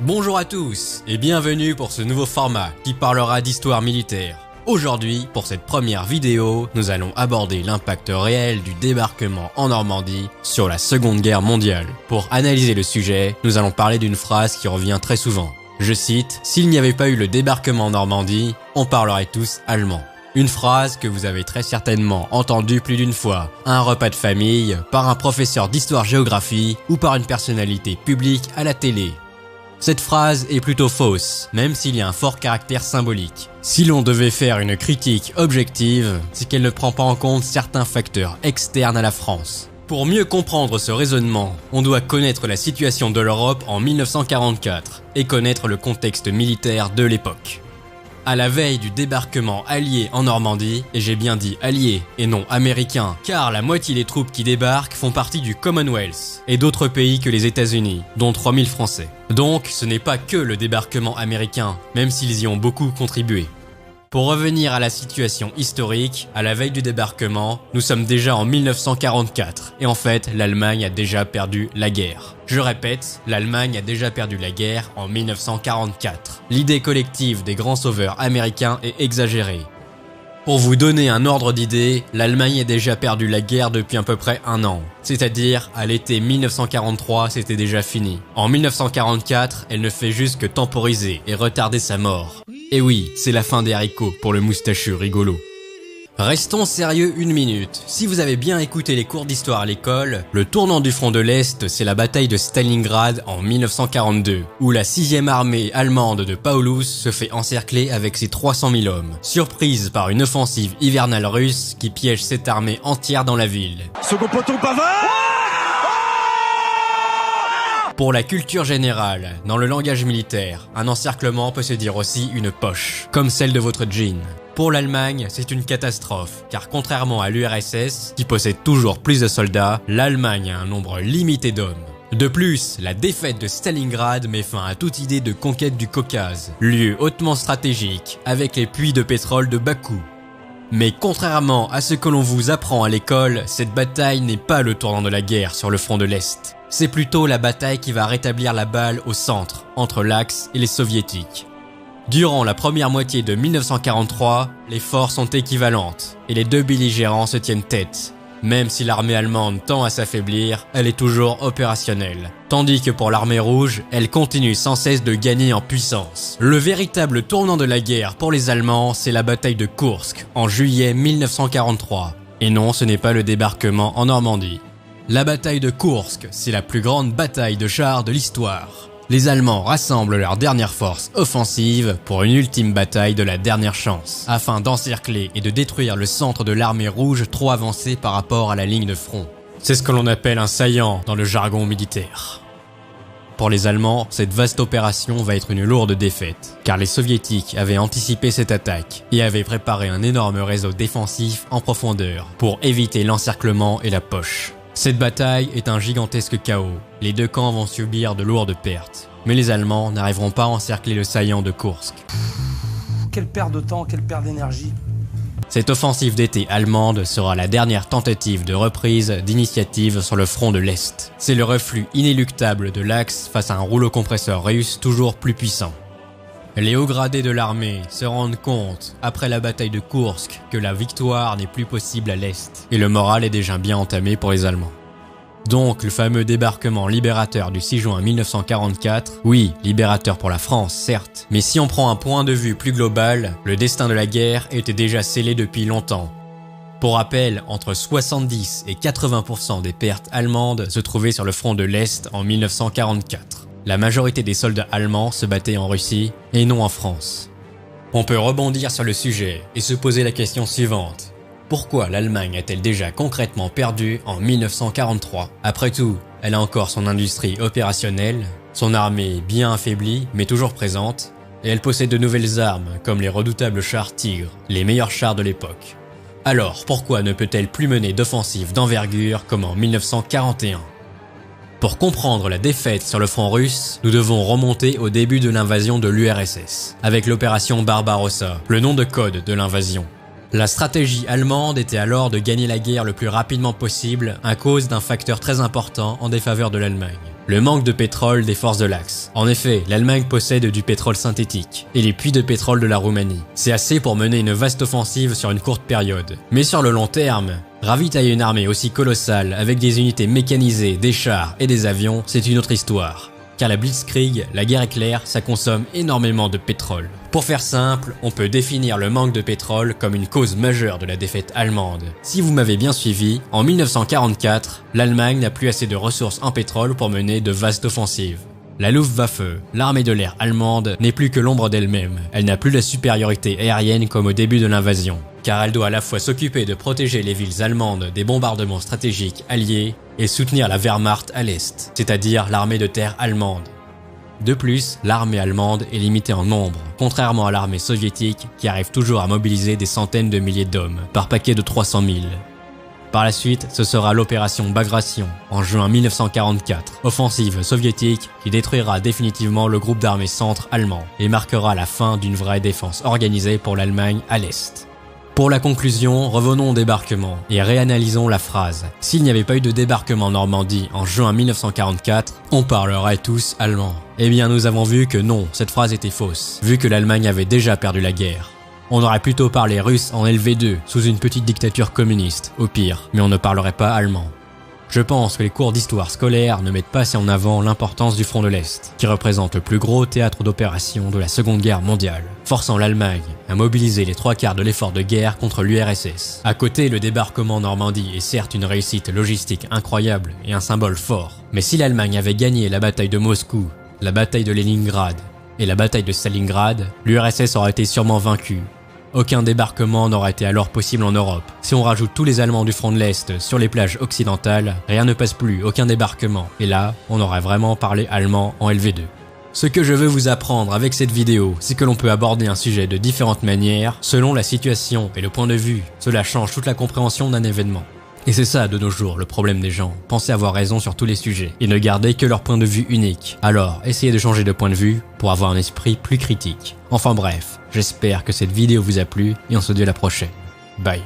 Bonjour à tous et bienvenue pour ce nouveau format qui parlera d'histoire militaire. Aujourd'hui, pour cette première vidéo, nous allons aborder l'impact réel du débarquement en Normandie sur la Seconde Guerre mondiale. Pour analyser le sujet, nous allons parler d'une phrase qui revient très souvent. Je cite, « S'il n'y avait pas eu le débarquement en Normandie, on parlerait tous allemand ». Une phrase que vous avez très certainement entendue plus d'une fois, à un repas de famille, par un professeur d'histoire-géographie ou par une personnalité publique à la télé. Cette phrase est plutôt fausse, même s'il y a un fort caractère symbolique. Si l'on devait faire une critique objective, c'est qu'elle ne prend pas en compte certains facteurs externes à la France. Pour mieux comprendre ce raisonnement, on doit connaître la situation de l'Europe en 1944 et connaître le contexte militaire de l'époque. À la veille du débarquement allié en Normandie, et j'ai bien dit allié et non américain, car la moitié des troupes qui débarquent font partie du Commonwealth et d'autres pays que les États-Unis, dont 3000 Français. Donc ce n'est pas que le débarquement américain, même s'ils y ont beaucoup contribué. Pour revenir à la situation historique, à la veille du débarquement, nous sommes déjà en 1944 et en fait, l'Allemagne a déjà perdu la guerre. Je répète, l'Allemagne a déjà perdu la guerre en 1944. L'idée collective des grands sauveurs américains est exagérée. Pour vous donner un ordre d'idée, l'Allemagne a déjà perdu la guerre depuis à peu près un an. C'est-à-dire, à l'été 1943, c'était déjà fini. En 1944, elle ne fait juste que temporiser et retarder sa mort. Et oui, c'est la fin des haricots pour le moustachu rigolo. Restons sérieux une minute. Si vous avez bien écouté les cours d'histoire à l'école, le tournant du front de l'Est, c'est la bataille de Stalingrad en 1942, où la 6e armée allemande de Paulus se fait encercler avec ses 300 000 hommes, surprise par une offensive hivernale russe qui piège cette armée entière dans la ville. Second poteau, Pavard! Pour la culture générale, dans le langage militaire, un encerclement peut se dire aussi une poche, comme celle de votre jean. Pour l'Allemagne, c'est une catastrophe, car contrairement à l'URSS, qui possède toujours plus de soldats, l'Allemagne a un nombre limité d'hommes. De plus, la défaite de Stalingrad met fin à toute idée de conquête du Caucase, lieu hautement stratégique, avec les puits de pétrole de Bakou. Mais contrairement à ce que l'on vous apprend à l'école, cette bataille n'est pas le tournant de la guerre sur le front de l'Est. C'est plutôt la bataille qui va rétablir la balle au centre, entre l'Axe et les Soviétiques. Durant la première moitié de 1943, les forces sont équivalentes et les deux belligérants se tiennent tête. Même si l'armée allemande tend à s'affaiblir, elle est toujours opérationnelle. Tandis que pour l'armée rouge, elle continue sans cesse de gagner en puissance. Le véritable tournant de la guerre pour les Allemands, c'est la bataille de Koursk en juillet 1943. Et non, ce n'est pas le débarquement en Normandie. La bataille de Koursk, c'est la plus grande bataille de chars de l'histoire. Les Allemands rassemblent leurs dernières forces offensives pour une ultime bataille de la dernière chance, afin d'encercler et de détruire le centre de l'armée rouge trop avancé par rapport à la ligne de front. C'est ce que l'on appelle un saillant dans le jargon militaire. Pour les Allemands, cette vaste opération va être une lourde défaite, car les Soviétiques avaient anticipé cette attaque et avaient préparé un énorme réseau défensif en profondeur pour éviter l'encerclement et la poche. Cette bataille est un gigantesque chaos. Les deux camps vont subir de lourdes pertes. Mais les Allemands n'arriveront pas à encercler le saillant de Koursk. Quelle perte de temps, quelle perte d'énergie. Cette offensive d'été allemande sera la dernière tentative de reprise d'initiative sur le front de l'Est. C'est le reflux inéluctable de l'Axe face à un rouleau compresseur russe toujours plus puissant. Les hauts gradés de l'armée se rendent compte, après la bataille de Koursk, que la victoire n'est plus possible à l'Est, et le moral est déjà bien entamé pour les Allemands. Donc le fameux débarquement libérateur du 6 juin 1944, oui, libérateur pour la France, certes, mais si on prend un point de vue plus global, le destin de la guerre était déjà scellé depuis longtemps. Pour rappel, entre 70 et 80% des pertes allemandes se trouvaient sur le front de l'Est en 1944. La majorité des soldats allemands se battaient en Russie et non en France. On peut rebondir sur le sujet et se poser la question suivante. Pourquoi l'Allemagne a-t-elle déjà concrètement perdu en 1943 ? Après tout, elle a encore son industrie opérationnelle, son armée bien affaiblie mais toujours présente, et elle possède de nouvelles armes comme les redoutables chars Tigre, les meilleurs chars de l'époque. Alors pourquoi ne peut-elle plus mener d'offensives d'envergure comme en 1941 ? Pour comprendre la défaite sur le front russe, nous devons remonter au début de l'invasion de l'URSS, avec l'opération Barbarossa, le nom de code de l'invasion. La stratégie allemande était alors de gagner la guerre le plus rapidement possible à cause d'un facteur très important en défaveur de l'Allemagne. Le manque de pétrole des forces de l'Axe. En effet, l'Allemagne possède du pétrole synthétique et les puits de pétrole de la Roumanie. C'est assez pour mener une vaste offensive sur une courte période. Mais sur le long terme, ravitailler une armée aussi colossale avec des unités mécanisées, des chars et des avions, c'est une autre histoire. Car la Blitzkrieg, la guerre éclair, ça consomme énormément de pétrole. Pour faire simple, on peut définir le manque de pétrole comme une cause majeure de la défaite allemande. Si vous m'avez bien suivi, en 1944, l'Allemagne n'a plus assez de ressources en pétrole pour mener de vastes offensives. La Luftwaffe, l'armée de l'air allemande, n'est plus que l'ombre d'elle-même. Elle n'a plus la supériorité aérienne comme au début de l'invasion, car elle doit à la fois s'occuper de protéger les villes allemandes des bombardements stratégiques alliés et soutenir la Wehrmacht à l'est, c'est-à-dire l'armée de terre allemande. De plus, l'armée allemande est limitée en nombre, contrairement à l'armée soviétique qui arrive toujours à mobiliser des centaines de milliers d'hommes, par paquet de 300 000. Par la suite, ce sera l'opération Bagration, en juin 1944, offensive soviétique qui détruira définitivement le groupe d'armées centre allemand et marquera la fin d'une vraie défense organisée pour l'Allemagne à l'est. Pour la conclusion, revenons au débarquement et réanalysons la phrase. S'il n'y avait pas eu de débarquement en Normandie en juin 1944, on parlerait tous allemand. Eh bien, nous avons vu que non, cette phrase était fausse, vu que l'Allemagne avait déjà perdu la guerre. On aurait plutôt parlé russe en LV2, sous une petite dictature communiste, au pire, mais on ne parlerait pas allemand. Je pense que les cours d'histoire scolaire ne mettent pas assez en avant l'importance du front de l'Est, qui représente le plus gros théâtre d'opération de la Seconde Guerre mondiale, forçant l'Allemagne à mobiliser les 3/4 de l'effort de guerre contre l'URSS. À côté, le débarquement en Normandie est certes une réussite logistique incroyable et un symbole fort, mais si l'Allemagne avait gagné la bataille de Moscou, la bataille de Leningrad et la bataille de Stalingrad, l'URSS aurait été sûrement vaincue. Aucun débarquement n'aurait été alors possible en Europe. Si on rajoute tous les Allemands du front de l'Est sur les plages occidentales, rien ne passe plus, aucun débarquement. Et là, on aurait vraiment parlé allemand en LV2. Ce que je veux vous apprendre avec cette vidéo, c'est que l'on peut aborder un sujet de différentes manières, selon la situation et le point de vue. Cela change toute la compréhension d'un événement. Et c'est ça de nos jours le problème des gens, penser avoir raison sur tous les sujets et ne garder que leur point de vue unique. Alors, essayez de changer de point de vue pour avoir un esprit plus critique. Enfin bref, j'espère que cette vidéo vous a plu et on se dit à la prochaine. Bye.